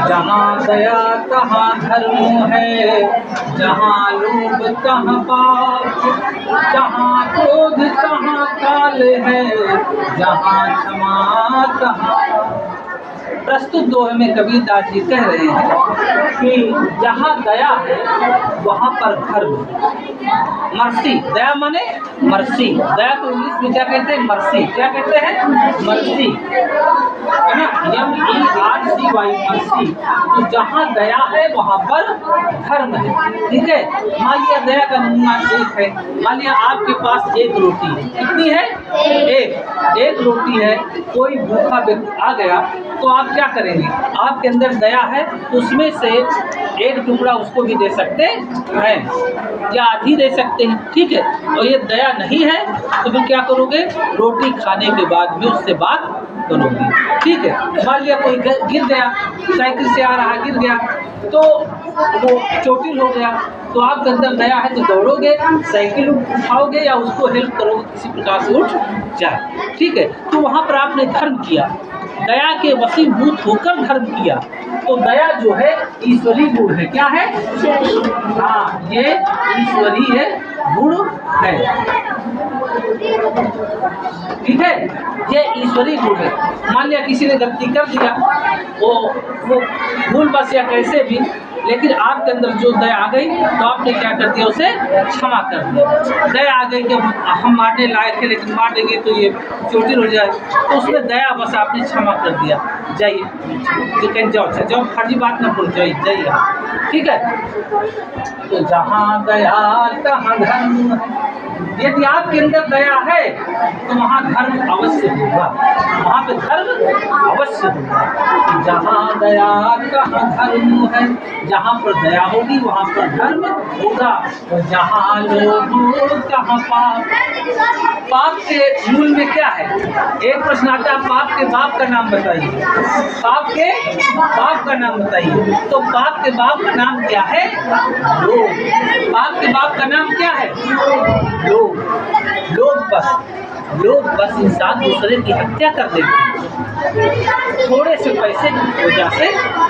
जहाँ दया तहाँ धर्म है, जहाँ लोभ तहाँ पाप, जहाँ क्रोध तहाँ काल है, जहाँ क्षमा तहाँ। प्रस्तुत दोहे में कबीरदास जी कह रहे हैं कि जहाँ दया है वहाँ पर धर्म। मर्सी, दया माने मर्सी। दया तो इंग्लिश में क्या कहते हैं? मर्सी। क्या कहते हैं? मर्सी, है ना? MRCY, mercy. तो जहाँ दया है वहाँ पर धर्म है। ठीक है। मान लिया दया का नमूना एक है। मान लिया आपके पास एक रोटी है। कितनी है? एक रोटी है। कोई भूखा व्यक्ति आ गया तो आप क्या करेंगे? आपके अंदर दया है तो उसमें से एक टुकड़ा उसको भी दे सकते हैं या आधी दे सकते हैं। ठीक है। और ये दया नहीं है तो फिर क्या करोगे? रोटी खाने के बाद भी उससे बात करोगे। ठीक है। मान लिया कोई गिर गया, साइकिल से आ रहा गिर गया तो वो चोटिल हो गया तो आपके अंदर दया है तो दौड़ोगे, साइकिल उठाओगे या उसको हेल्प करोगे, किसी प्रकार से उठ जाए। ठीक है। तो वहाँ पर आपने धर्म किया, दया के वशीभूत होकर धर्म किया। तो दया जो है ईश्वरीय गुण है। क्या है? हाँ, ये ईश्वरीय गुण है। ठीक है। ये ईश्वरीय गुण है। मान लिया किसी ने गलती कर दिया, वो भूल बस या कैसे भी, लेकिन आपके अंदर जो दया आ गई तो आपने क्या कर दिया? उसे क्षमा कर दिया। दया आ गई कि हम मारने लायक थे लेकिन मार देंगे तो ये चोटिल हो जाए, तो उसमें दया बस आपने क्षमा कर दिया। जाइए, जो कहीं जाओ, अच्छा जाओ, फर्जी बात ना भूल जाइए। ठीक है। तो जहाँ दया तहाँ धर्म। यदि आपके अंदर दया है तो वहाँ धर्म अवश्य होगा, वहाँ पे धर्म अवश्य होगा। जहाँ दया तहाँ धर्म है, जहाँ पर दया होगी वहाँ पर धर्म होगा। और जहाँ लोभ तहाँ पाप। पाप के मूल में क्या है? एक प्रश्न आता है, पाप के बाप का नाम बताइए। पाप के बाप का नाम बताइए। तो पाप के बाप का नाम क्या है? लोभ। पाप के बाप का नाम क्या है? लोभ। लोग बस इंसान दूसरे की हत्या कर देते हैं थोड़े से पैसे की वजह से,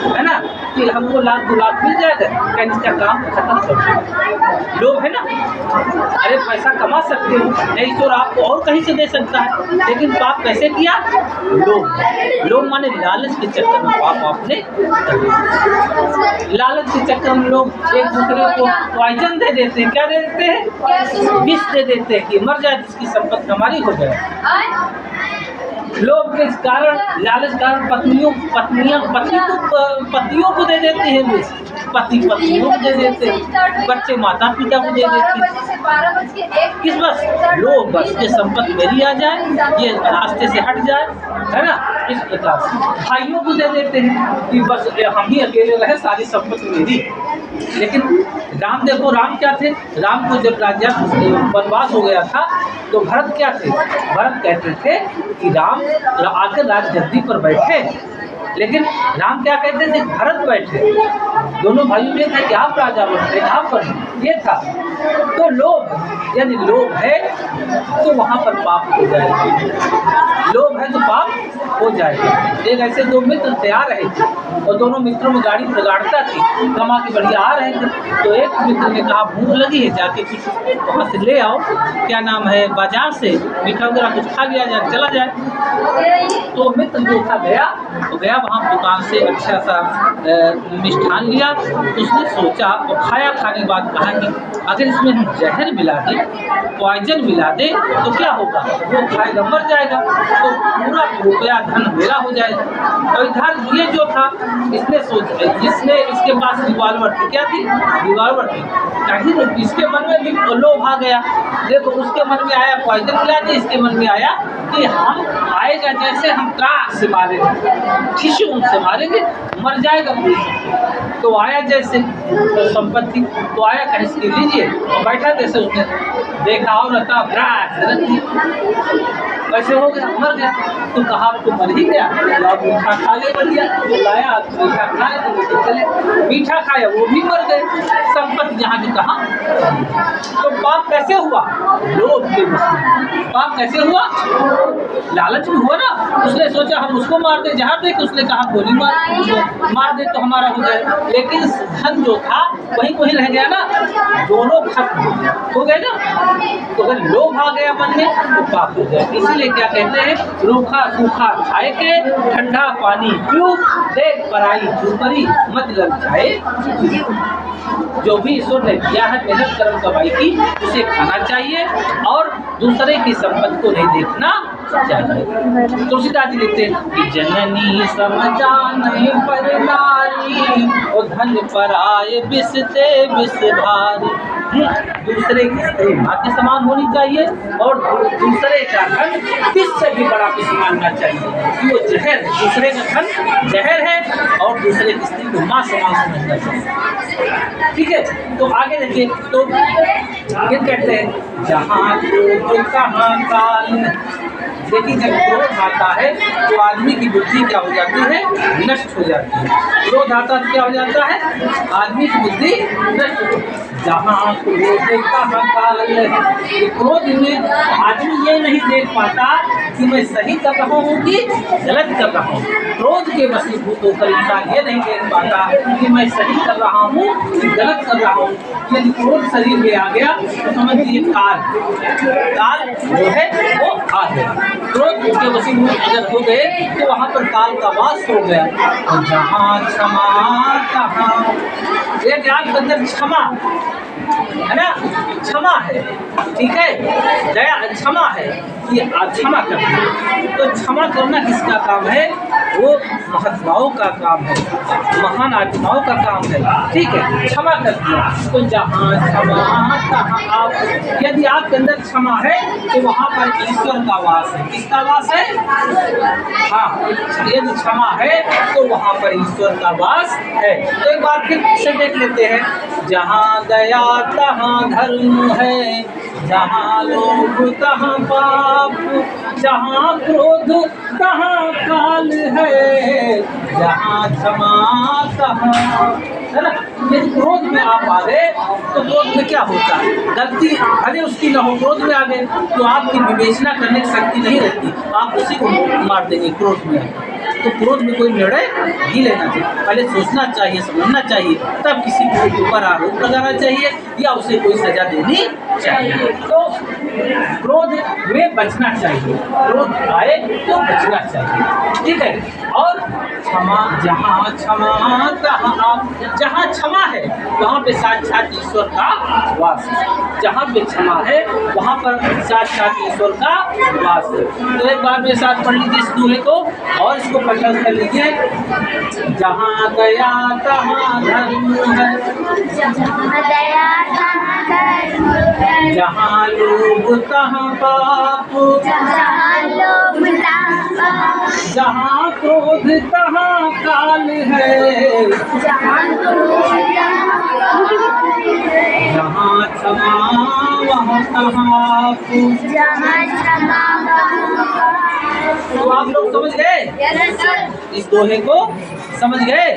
है ना? कि हमको लाख 2 लाख मिल जाएगा, क्या इसका काम खत्म कर दो। लोग है ना? अरे पैसा कमा सकते हो, नहीं तो आपको और कहीं से दे सकता है, लेकिन पाप कैसे किया? लोग माने लालच के चक्कर में पाप आपने कर दिया। लालच के चक्कर में लोग एक दूसरे को पॉइजन दे देते हैं। क्या दे देते हैं? विष दे देते हैं कि मर जाए, जिसकी संपत्ति हमारी हो जाए। लोग के कारण, लालच कारण पतियों को दे देते हैं विष, पति पत्नियों को दे देते हैं, बच्चे माता पिता को दे देते हैं। किस बस? लोग बस ये संपत्ति मेरी आ जाए, ये रास्ते से हट जाए, है ना? इस प्रकार से भाइयों को दे देते हैं कि बस हम ही अकेले रहे, सारी संपत्ति मेरी। लेकिन राम देखो, राम क्या थे? राम को जब राज्य वनवास हो गया था तो भरत क्या थे? भरत कहते थे कि राम आकर राजगद्दी पर बैठे, लेकिन राम क्या कहते थे? भरत बैठे। दोनों भाइयों में था कि आप राजा बनते, आप पर ये था। तो लोभ, यदि लोभ है तो वहाँ पर पाप हो जाएगा। लोभ है तो पाप हो जाएगा। एक ऐसे 2 मित्र तैयार रहे थे और दोनों मित्रों में गाड़ी प्रगाढ़ता थी, कमा के बढ़िया आ रहे थे। तो एक मित्र ने कहा भूख लगी है, जाके कुछ वहाँ से ले आओ, क्या नाम है, बाजार से मीठा वगैरह कुछ खा लिया जाए, चला जाए। तो मित्र जो था गया, तो गया वहाँ दुकान से अच्छा सा मिष्ठान लिया। तो उसने सोचा और खाया, खाने के बाद कहा कि अगर इसमें हम जहर मिला दें, पॉइजन मिला दें तो क्या होगा? वो खाएगा मर जाएगा, तो पूरा रुपया धन मेरा हो जाएगा। और इधर ये जो था, जिसने इसके पास रिवॉल्वर थी, क्या थी? रिवॉल्वर थी। कहीं इसके मन में भी लोभ आ गया। देखो, उसके मन में आया पॉइजन मिला दे, इसके मन में आया कि हम आएगा जैसे हम त्रास से मारेंगे, ठिशुम से मारेंगे, मर जाएगा। तो आया जैसे तो संपत्ति तो आया, कहीं इसकी लीजिए, और बैठा जैसे उसने देखा और रखा, कैसे हो गया, मर गया। तो कहा तो मर ही गया, आप मीठा खा ले बढ़िया, लाया मीठा खाए तो लेके चले, मीठा खाया वो भी मर गए, संपत्ति यहाँ की कहाँ। तो पाप कैसे हुआ, लोभ के वश में। पाप कैसे हुआ, लालच में हुआ ना। उसने सोचा हम उसको मार दे, जहाँ देख उसने कहा गोली मार दे तो हमारा हो जाए, लेकिन धन जो था वहीं वहीं रह गया ना, दोनों खत्म हो गए ना। तो अगर लोभ आ गया मन में तो पाप हो जाए। इसीलिए क्या कहते हैं, रूखा सूखा खाए के, ठंडा पानी पियो, देख पराई झुपड़ी मत लग जाए। जो भी ईश्वर ने दिया है मेहनत कर्म कमाई की, उसे खाना चाहिए और दूसरे की संपत्ति को नहीं देखना चाहिए। तुलसीदास जी लिखते हैं कि जननी समझाने पर नारी और धन पर आए बिसते बिस भारी। दूसरे की स्त्री माँ के समान होनी चाहिए और दूसरे का धन किस से भी बड़ा किस मानना चाहिए। वो जहर, दूसरे का धन जहर है और दूसरे की स्त्री को माँ समान समझना चाहिए। ठीक है, तो आगे देखिए, तो फिर कहते हैं जहाँ क्रोध कहाँ काल। देखिए जब क्रोध आता है तो आदमी की बुद्धि क्या हो जाती है, नष्ट हो जाती है। क्रोध आता है क्या हो जाता है, आदमी की बुद्धि नष्ट हो। जहाँ क्रोध कहाँ काल। क्रोध में आदमी ये नहीं देख पाता कि मैं सही कर रहा हूँ कि गलत कर रहा हूँ। क्रोध के वशीभूत होकर इंसान ये नहीं देख पाता कि मैं सही कर रहा हूँ कि गलत कर रहा हूँ। यदि क्रोध शरीर में आ गया तो समझ लीजिए काल जो है वो आ गया। क्रोध के वशीभूत अगर हो गए तो वहाँ पर काल का वास हो गया। और जहाँ क्षमा तहाँ, एक आपके अंदर क्षमा है ना, क्षमा है, ठीक है, दया क्षमा है, ये क्षमा करना। तो क्षमा करना किसका काम है, वो महात्माओं का काम है, महान आत्माओं का काम है। ठीक है, क्षमा कर दिया तो जहाँ क्षमा तहाँ आप। यदि आपके अंदर क्षमा है तो वहाँ पर ईश्वर का वास है। किसका वास है, हाँ, यदि क्षमा है तो वहाँ पर ईश्वर का वास है। तो एक बार फिर से देख लेते हैं, जहाँ दया तहाँ धर्म है, जहाँ लोभ तहाँ पाप, जहाँ क्रोध तहाँ काल है, जहाँ क्षमा तहाँ, है ना। यदि क्रोध में आप आ गए तो क्रोध में क्या होता है, गलती भले उसकी न हो, क्रोध में आ गए तो आपकी विवेचना करने की शक्ति नहीं रहती, आप उसी को मार देंगे क्रोध में। तो क्रोध में कोई निर्णय नहीं लेना चाहिए, पहले सोचना चाहिए, समझना चाहिए, तब किसी के ऊपर आरोप लगाना चाहिए या उसे कोई सजा देनी चाहिए। तो क्रोध में बचना चाहिए, क्रोध आए तो बचना चाहिए। ठीक है, और क्षमा, जहाँ क्षमा तहाँ आप। जहाँ क्षमा है वहाँ पे साक्षात ईश्वर का वास है, जहाँ पे क्षमा है वहाँ पर साक्षात ईश्वर का वास है। तो एक बार मेरे साथ पढ़ लीजिए इस दोहे को और इसको पढ़कर कर लीजिए। जहाँ दया तहाँ धर्म है, जहाँ दया तहाँ धर्म है, जहाँ लोभ तहाँ पाप, जहाँ लोभ तहाँ पाप, जहाँ क्रोध तहाँ काल है, जहाँ क्रोध तहाँ काल है, जहाँ क्षमा वहाँ तहाँ, जहाँ क्षमा वहाँ। तो आप लोग समझ गए, इस दोहे को समझ गए।